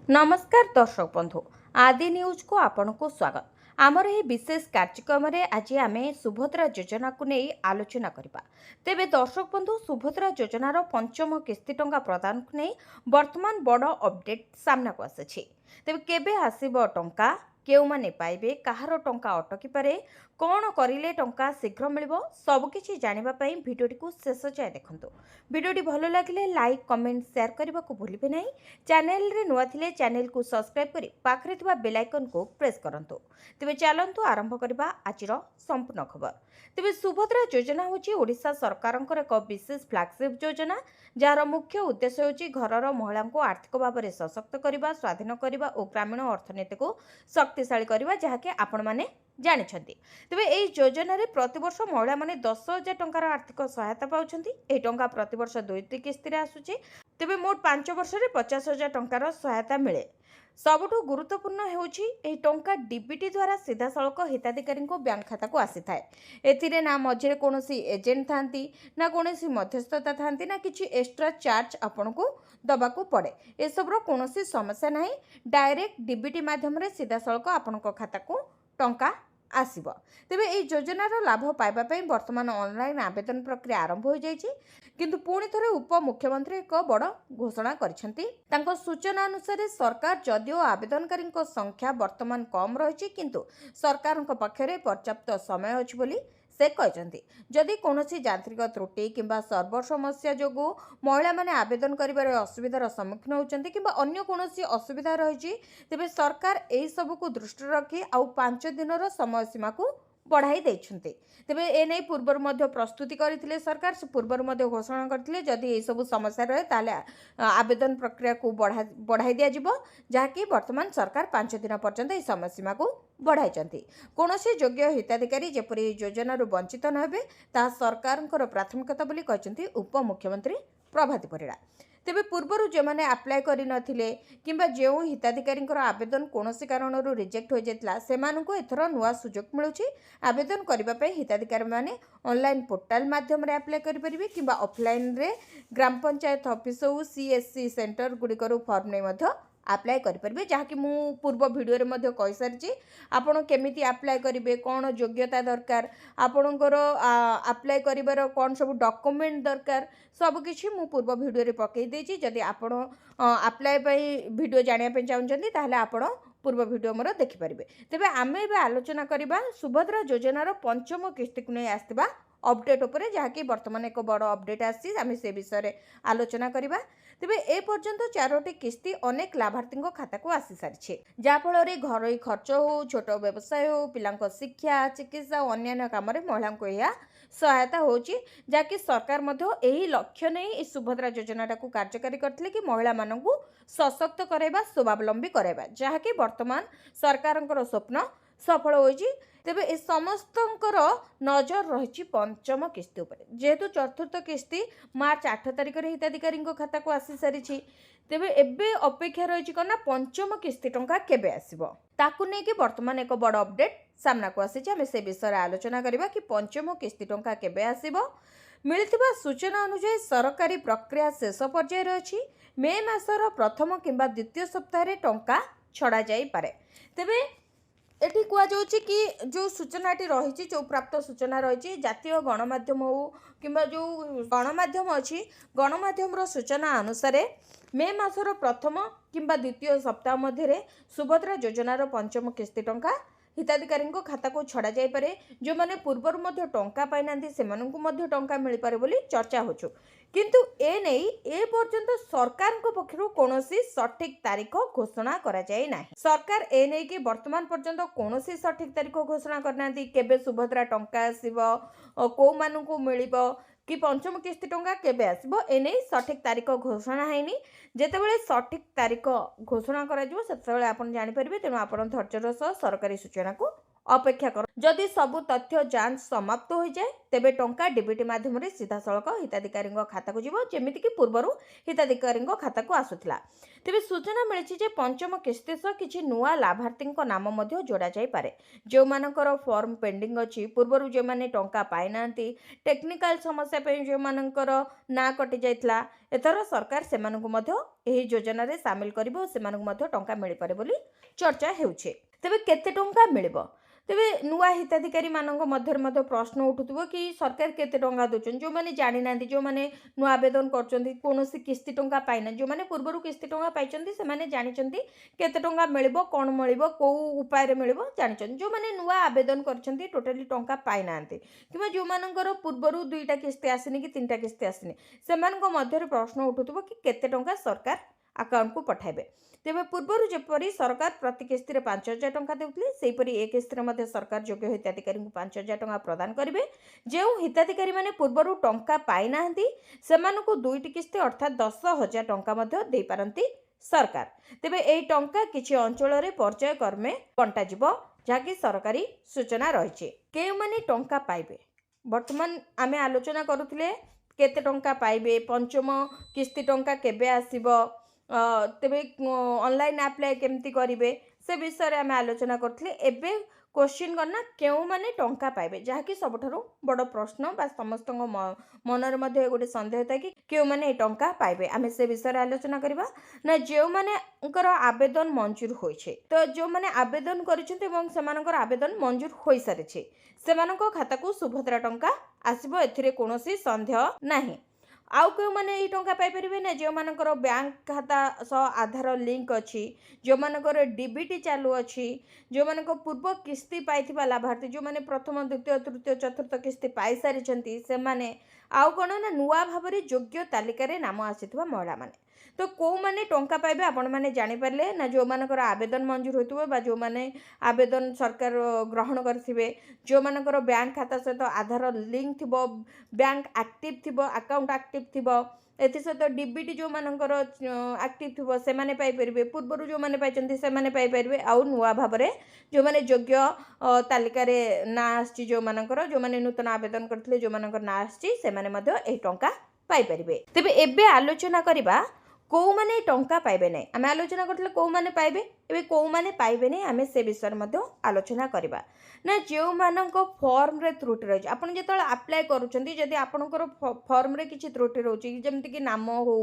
नमस्कार दर्शक बंधु आदि न्यूज को आपण को स्वागत। आमर यह विशेष कार्यक्रम रे आज आम सुभद्रा योजना को नहीं आलोचना करबा। तेबे दर्शक बंधु सुभद्रा योजनार पंचम किस्ती टंका प्रदान को नहीं वर्तमान बड़ अपडेट सामना को आसी। तेबे केबे आसीबो टंका केउ माने पाइबे कहार टंका अटकी पारे कौन करिले टंका शीघ्र मिलिबो सबकिछि जानिबा पई भिडियोटी को शेष जाय देखंतु। भिडियोटी भलो लागिले लाइक कमेंट शेयर करबा को भूलिबे नहीं। चैनल रे नुआ थिले चैनल को सब्सक्राइब करी पाखरे थिबा बेल आइकन को प्रेस करंतु। तेबे चलंतु आरंभ करबा आजिर संपूर्ण खबर। तेबे सुभद्रा योजना होची ओडिशा सरकारंकर एक विशेष फ्लैगशिप योजना जार मुख्य उद्देश्य होची घरर महिला को आर्थिक भाव में सशक्त करबा स्वाधीन करबा और ग्रामीण अर्थनीति को शक्तिशाली करबा जहाँकि आपण माने जानिछंती। तेबे एई योजना रे प्रतिवर्ष महिला माने 10,000 टंकार आर्थिक सहायता पाउछंती। एई टंका प्रतिवर्ष 2 किस्ती रे आसुची। तेबे मोट 5 वर्ष रे 50,000 टंकार सहायता मिले। सबुठु गुरुत्वपूर्ण हेउची एई टंका डीबीटी द्वारा सीधा सड़क हिताधिकारी को बैंक खाता को आसी थाए। एथिरे ना मझिरे कोनोसी एजेंट थांती ना कोनोसी मध्यस्थता थांती ना किछि एक्स्ट्रा चार्ज आपन को दबा को पड़े। ए सबरो कोनोसी समस्या नाही। डायरेक्ट डीबीटी माध्यम रे सीधा सड़क आपन को खाता को टंका आसीबो। तेबे एई योजनार लाभ पाइबा पई वर्तमान ऑनलाइन आवेदन प्रक्रिया आरंभ हो जायछि। किंतु पुणी थरे उप मुख्यमंत्री एक बड़ घोषणा करिसेंती। तांको सूचना अनुसार सरकार जदिओ आवेदनकारी संख्या वर्तमान कम रही किंतु सरकारक पक्षरे पर्याप्त समय अछि बोली से कहते। जदि कोनोसी यांत्रिक त्रुटि किंबा सर्वर समस्या जोगु महिला माने आवेदन करिबार असुविधार सम्मुखीन होउचंती किंबा अन्य कोनोसी असुविधा रही तेबे सरकार एई सब को दृष्टि रखी आउ 5 दिनर समय सीमा को बढ़ाई देइछंती। तेबे एने पूर्वर मध्य प्रस्तुति करथिले सरकार से पूर्वर मध्य घोषणा करथिले जदि एई सब समस्या रहे ताले आवेदन प्रक्रिया को बढ़ाई दिया जिवो जाकि वर्तमान सरकार 5 दिन पर्यंत एई समय सीमा को बढ़ाइछंती। कोनोसी योग्य हिताधिकारी जेपरि योजना रु वंचित न हेबे ता सरकारଙ୍କର प्राथमिकता बोली कहचंती उप मुख्यमंत्री प्रभाती परिड़ा। तेबे पूर्वर जो मैंने आप्लाय करि नथिले किंबा जो हिताधिकारी आवेदन कोनोसी कारणरू रिजेक्ट हो जाइतला सेमानंको एथर नुआ सुजोग मिलुछि। आवेदन करिबा पई हिताधिकारी माने ऑनलाइन पोर्टल माध्यम रे अप्लाई करि परिबे किंबा ऑफलाइन रे ग्राम पंचायत ऑफिस हो सीएससी सेंटर गुडिकरू फॉर्म नै मध्य अप्लाई करेंगे जहाँकि मु पूर्व वीडियो रे मध्य कहि सारिछि। आपण केमिति अप्लाई करेंगे कौन योग्यता दरकार आपणकर अप्लाई करिवार कौन सब डॉक्यूमेंट दरकार सबकिछि मु पूर्व वीडियो रे पकई देछि। जदि आपण अप्लाई पई वीडियो जानिया पे चाहुचंती ताहले आपण पूर्व वीडियो मोर देखि परिबे। तेबे आमे एबे आलोचना करिबा सुभद्रा योजनार पंचम किस्ती को नै आस्तिबा अपडेट उपरे जहाँकि वर्तमान एक बड़ अपडेट आसी आम से विषय आलोचना करबा। तेबे ए पर्यंत 4टी किस्ती अनेक लाभार्थी खाता को आसी सारी जहाँफल घर खर्च हो छोट व्यवसाय हो पिलांको शिक्षा चिकित्सा और अन्य काम महिला को यह सहायता होची जहाँकि सरकार मध्य यही लक्ष्य नहीं सुभद्रा योजना को कार्यकारी करथिले कि महिला मानकु सशक्त कराइबा स्वावलंबी कराइबा जहाँकि वर्तमान सरकारଙ୍କର स्वप्न सफल होईची। तेबे ए समस्तंकर नजर रही पंचम किस्ती उपरे जेहेतु चतुर्थ किस्ती मार्च 8 तारिख रे हिताधिकारी खाता को आसी सारी। तेबे एबे अपेक्षा रही कना पंचम किस्ती टंका केबे आसीबो ताकू नै कि वर्तमान एक बड़ अपडेट सामना को आसी। आमे से विषय आलोचना करबा कि पंचम किस्ती टंका केबे आसीबो। मिलिथिबा सूचना अनुसार सरकारी प्रक्रिया शेष पर्यायर अछि। मे मासर प्रथम किंबा द्वितीय सप्ताह रे टंका छड़ा जाई पारे। तेबे एटी कुआ जाउछि कि जो सूचनाटी रही जो प्राप्त सूचना रही जातीय गणमाध्यम हो किंबा जो गणमाध्यम अच्छी गणमाध्यम सूचना अनुसार मे मासर प्रथम किंबा द्वितीय सप्ताह मध्य सुभद्रा योजनार पंचम किस्ती टंका हिताधिकारी खाता को छड़ा जाई पारे। जो माने पूर्वर मध्य टंका पाई नांती सेमानंकु मध्य टंका मिल पारे बोली चर्चा होछु। किंतु ए नै ए पर्यंत सरकार पक्षरु कोनोसी सठिक तारीख घोषणा करा जाय नाही। सरकार ए नै कि वर्तमान पर्यंत कोनोसी सठिक तारीख घोषणा करनांती केबे सुभद्रा टंका आसीबो को मानंकु मिलिबो कि पंचम किस्ती टंका केबे आसीबो ए नै सठिक तारीख घोषणा हैनी। जेतेबेले सठिक तारीख घोषणा करा जिवो सेतेबेले आपण जानि परिबे। तेनु आपण धैर्यर सह सरकारी सूचना को अपेक्षा कर जदि सबु तथ्य जांच समाप्त हो जाए तेबे टंका डीबीटी माध्यम सीधा सड़क हिताधिकारी खाता को जीव जेमितिक पूर्वर हिताधिकारी खाता को आसूला तेबे सूचना मिली पंचम किस्ती सह किसी नुआ लाभार्थी नाम जोड़ा जापे जो मानकर फॉर्म पेंडिंग अच्छी पूर्वर जो मैंने टंका पाई ना टेक्निकल समस्या जो मानकर ना कटि जाइथिला एथर सरकार से योजन सामिल कर टंका मिल पारे बोली चर्चा हेउछे। तेबे केते टंका मिलिबो तेबे नुआ हिताधिकारी मध्य प्रश्न उठुथबो कि सरकार केते टंका दोचन जो माने जानि नांती जो माने नुआ आवेदन करचंती कोनोसी किस्ती टंका पाइना जो माने पूर्वरु किस्ती टंका पाइचंती से माने जानिचंती केते टंका मिलिबो कोन मिलिबो को उपाय रे मिलिबो जानिचंती जो माने नुआ आवेदन करचंती टोटली टंका पाइ नांती किबा जो मानकर पूर्वरु दुईटा किस्ती आसिनी कि तीनटा किस्ती आसिनी सेमानक मध्य प्रश्न उठुथबो कि केते टंका सरकार अकाउंट को पठाइबे तेबे पूर्वर जेपरी सरकार प्रति किस्ती 5,000 टंका देउथले सेहीपरि एक किस्ती सरकार योग्य हिताधिकारी को 5,000 टंका प्रदान करिवे जो हिताधिकारी माने पूर्वर टंका पाई नाहंती सेमानकु दुईटी किस्ती अर्थात 10,000 टंका मध्य देई पारंती सरकार तेबे एही टंका किछि अंचल रे पर्याय क्रमे बंटा जिवो जाकि सरकारी सूचना रहिछि के माने टंका पाइबे वर्तमान आमे आलोचना करूथिले केते टंका पाइबे पंचम किस्ती टंका केबे आसीबो तेबे ऑनलाइन अप्लाई केमती करिवे से विषय रे आमे आलोचना करथिले एबे क्वेश्चन करना केउ माने टंका पाइबे जहाँकि सबठारु बड़ प्रश्न बा समस्त मनर मध्ये गोटे संदेह था कि केउ माने टंका पाइबे आमे से विषय रे आलोचना करिबा ना जेउ माने उनकर आवेदन मंजूर होइछे तो जो माने आवेदन करिसेंते एवं सेमानकर आवेदन मंजूर होई सारिछे सेमानक खाता को सुभद्रा टंका आसीबो एथिरे कोनोसी संदेह नाही आउ क्यों मैंने ये टंका पाइपर ना जो मानकर बैंक खाता सह आधार लिंक अच्छी जो मानकर डीबीटी चालू अच्छी जो मानक पूर्व किस्ती पाइथिबा लाभार्थी जो माने प्रथम द्वितीय तृतीय चतुर्थ किस्ती पाई सारी से माने आउ कौन ना नुआ भाव योग्य तालिकार नाम आसीथिबा महिला माने तो कौ माने टंका पाइबे आपण माने जानि पारले ना जो मानकर आवेदन मंजूर होइतबो बा जो माने आवेदन सरकार ग्रहण करथिबे जो मानकर बैंक खाता सहित आधार लिंक थिबो बैंक एक्टिव थिबो अकाउंट एक्टिव थिबो एथि सहित डीबीटी जो मानकर एक्टिव थिबो से माने पाई परिबे पूर्वरु जो माने पाइचंती से माने पाई परिबे आउ नुआ भाबरे जो माने योग्य तालिका रे ना आछि जो मानकर जो माने नूतन आवेदन करथिले जो मानकर ना आछि से माने मध्ये एही टंका पाई परिबे तेबे एबे आलोचना करिबा कौ माने टंका पाइबे नै आमे आलोचना करथिले कौ माने पाइबे एबे कौ माने पाइबे नै आमे से विषय मध्ये आलोचना करिबा ना जो मानक फॉर्म रे त्रुटि रही आपण जेतले अप्लाई करूछंती जदि आपणकर फॉर्म रे किछि त्रुटि रहउची जेमति कि नाम हो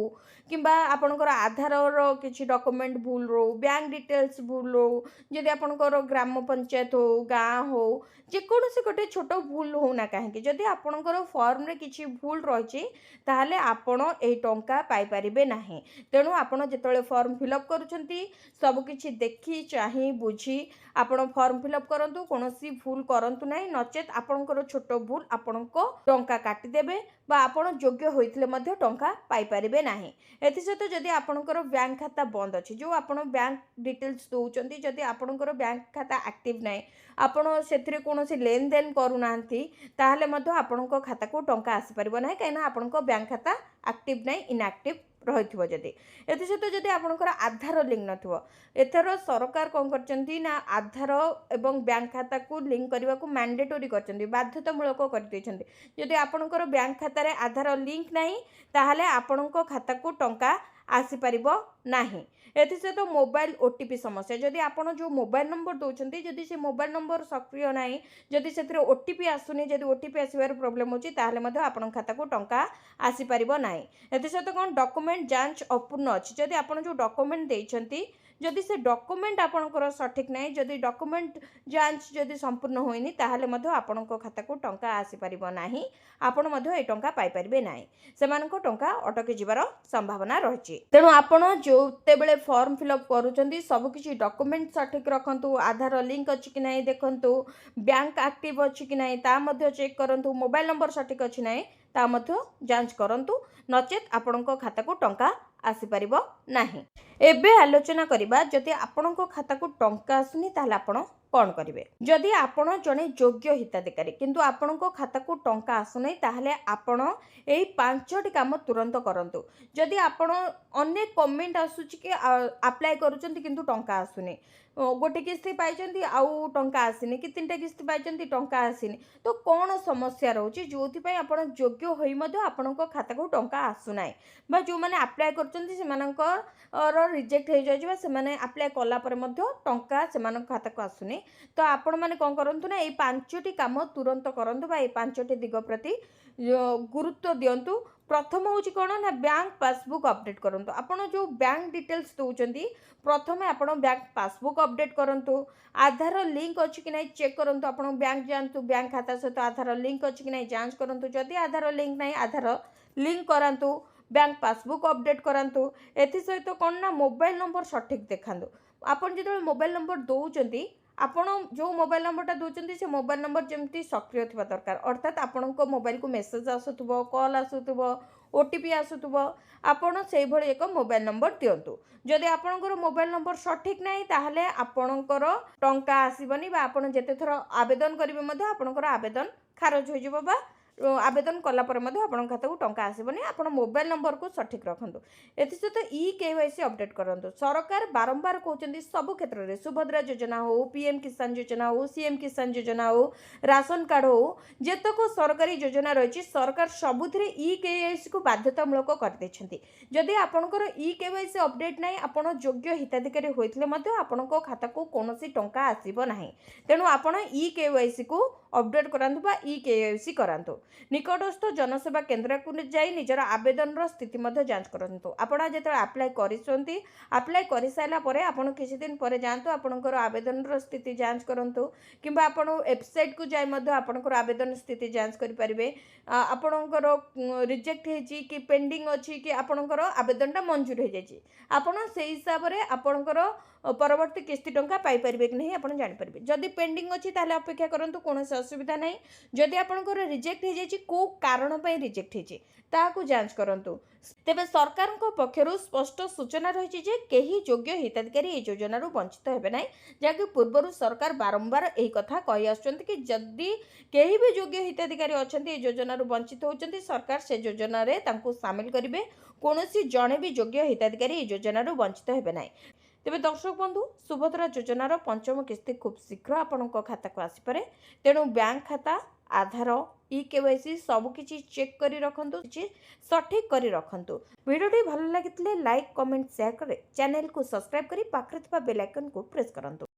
किंबा आपणकर आधार रो किछि डॉक्यूमेंट भूल रो बैंक डिटेल्स भूल रो जदि आपणकर ग्राम पंचायत हो गाँ हो जे कोनोसी गोटे छोट भूल हो ना काहे जदि आपणकर फॉर्म रे किछि भूल रहिची ताहाले आपण एही टंका पाई परिबे नाही तेणु आपण जेतले फॉर्म फिलअप करूछंती सब किछि देखि चाहि बुझी आपण फॉर्म फिलअप करंतु कोनोसी भूल करंतु नाही नचेत आपणकर छोट भूल आपणको टंका काटी देबे बा आपण योग्य होइथिले मध्ये टंका पाई परिबे नाही एथि सहित जदि आपणकर बैंक खाता बंद अछि जो आपण बैंक डिटेल्स दोउचंती जदि आपणकर बैंक खाता एक्टिव नाही आपण सेथिरे कोनोसी लेन देन करू नांती ताहाले मध्ये आपणको खाता को टंका आसी परिबो नाही काइना आपणको बैंक खाता एक्टिव नाही इनएक्टिव रहिथिबो जदि एथि सहित जदि आपणकर आधार लिंक नथिबो एथर सरकार कोन करचंती ना आधार एवं बैंक खाता को लिंक करबा को मैंडेटरी करचंती बाध्यतामूलक कर दैछंती जदि आपणकर बैंक खाता रे आधार लिंक नाही ताहाले आपणको खाता को टंका आसी परिबो नाही एथि सहित मोबाइल ओटीपी समस्या जदि आपण जो मोबाइल नंबर दोचंती जदि से मोबाइल नंबर सक्रिय नाही जदि सेथिरे ओटीपी आसुनी जदि ओटीपी आसीबार प्रॉब्लम होची ताहाले मध्ये आपण खाता को टंका आसी परिबो नाही एथि सहित कोन डॉक्यूमेंट जांच अपूर्ण अछि जदि आपण जो डॉक्यूमेंट देइछंती जदि से डॉक्यूमेंट आपणकर सठिक नाही जदि डॉक्यूमेंट जांच जदि संपूर्ण होइनी ताहाले मध्ये आपणको खाता को टंका आसी परिबो नाही आपण मध्ये ए टंका पाई परिबे नाही सेमानको टंका अटकी जिवार संभावना रहिछि तेणु आपण जोते बेले फॉर्म फिलअप करूचंती सब किछि डॉक्यूमेंट सठिक रखंतु आधार लिंक अछि कि नाही देखंतु बैंक एक्टिव अछि कि नाही ता मध्ये चेक करंतु मोबाइल नंबर सठिक अछि नाही ता मध्ये जांच करंतु नचेत आपणको खाता को टंका आसी परिबो नाही एबे आलोचना करिबा जति आपणको खाता को टंका आसुनी ताले आपण कौन करेंगे जदि आपण जड़े योग्य हिताधिकारी किंतु आपण खाता को टंका आसुना ताहले आपण यही 5टी काम तुरंत करंतु जदि आपण अनेक कमेंट आसुची कि अप्लाई करूछंती किंतु टंका आसुनी गोटे किस्ती पाइछंती आउ टंका आसीनी कि 3टा किस्ती पाइछंती टंका आसीनी तो कौन समस्या रोचे जो आपण योग्य होई मध्ये आपणको खाता को टंका आसुना बा जो माने अप्लाई करछंती सेमानकर रिजेक्ट हो जाय से माने अप्लाई कला पर मध्ये टंका सेमान खाता को आसुनी तो आपण माने कोन करंतु ना ए 5टी काम तुरंत करंतु बा ए 5टी दिग प्रति गुरुत्व दियंतु प्रथम हूँ कौन ना बैंक पासबुक अपडेट करूँ आपड़ जो बैंक डिटेल्स दौरान प्रथम आप बैंक पासबुक अपडेट करूँ आधार लिंक अच्छी कि नहीं चेक करूँ आप बैंक जातु बैंक खाता सहित आधार लिंक अच्छी कि नहीं जांच करूँ जदि आधार लिंक नहीं आधार लिंक करातु बैंक पासबुक अपडेट करातु एसत कौन ना मोबाइल नंबर सठिक देखा आपड़ जो मोबाइल नंबर दौरान आपण जो मोबाइल नंबरटा दूसरी से मोबाइल नंबर जमी सक्रिय थी दरकार अर्थात आपण मोबाइल को मेसेज आसुव कॉल आसुव ओटीपी आसुव आपण से एक मोबाइल नंबर दिंतु जदि आपणकर मोबाइल नंबर सठिक नहीं ताहले आपणकर टंका आसबनी आपण जेते थर आवेदन करेंगे आपणकर आवेदन खारज हो आवेदन कला पर आपण खाता को टंका आसबनी आपण मोबाइल नंबर को सठिक रखंतु एसत केवाईसी अपडेट करंतु सरकार बारंबार कहते सब क्षेत्र में सुभद्रा योजना हो पीएम किसान योजना हो सीएम किसान योजना हो राशन कार्ड हो जेतक सरकारी योजना रही सरकार सबुथिरे केवाईसी को बाध्यतामूलक कर जदि आपणकर केवाईसी अपडेट नहीं आपण योग्य हिताधिकारी होइथिले मध्ये आपणको खाता को कोनोसी टंका आसीबो नाही तेणु आपण केवाईसी को अपडेट करांतु बा केवाईसी करांतु निकटस्थ जनसेवा केन्द्र को जाई निजर आवेदन स्थिति जांच करंतु आपण जेते अप्लाई करिसंती अप्लाई करि साइला परे आपण किछि दिन परे जांतु आपणकर आवेदन स्थिति जांच करंतु किंबा आपण वेबसाइट को जाई मध्ये आपणकर आवेदन स्थिति जांच करि परिबे आपणकर रिजेक्ट हेची कि पेंडिंग अछि कि आपणकर आवेदनटा मंजूर हे जायछि आपण से हिसाब रे आपणकर परवर्ती किस्ती टंका पाई परिबे कि नहीं आपण जानि परिबे जदि पेंडिंग अछि ताले अपेक्षा करंतु कोनोसी असुविधा नहीं जदि आपणकर रिजेक्ट हे जायछि को कारण पई रिजेक्ट हेछि ताहाकु जांच करंतु तेबे सरकार पक्षरु स्पष्ट सूचना रही जे केही योग्य हिताधिकारी ए योजनारू वंचित हेबे नाही जाकि पूर्वरु सरकार बारंबार एही कथा कहि आछन्ति कि जदि केही भी योग्य हिताधिकारी अछन्ति ए योजनारू वंचित होचन्ति सरकार से योजना रे तांकु शामिल करिवे कोनोसी जणे भी योग्य हिताधिकारी ए योजनारू वंचित हेबे नाही तेबे दर्शक बंधु सुभद्रा योजनार पंचम किस्ती खूब शीघ्र आपण खाता को आसीपे तेणु बैंक खाता आधार केवाईसी सबकि चेक करी रखंतु सठिक करी रखंतु वीडियोटी भल लगी लाइक कमेंट शेयर करे चैनल को सब्सक्राइब करी पाखरे थिबा बेल आइकन को प्रेस करंतु।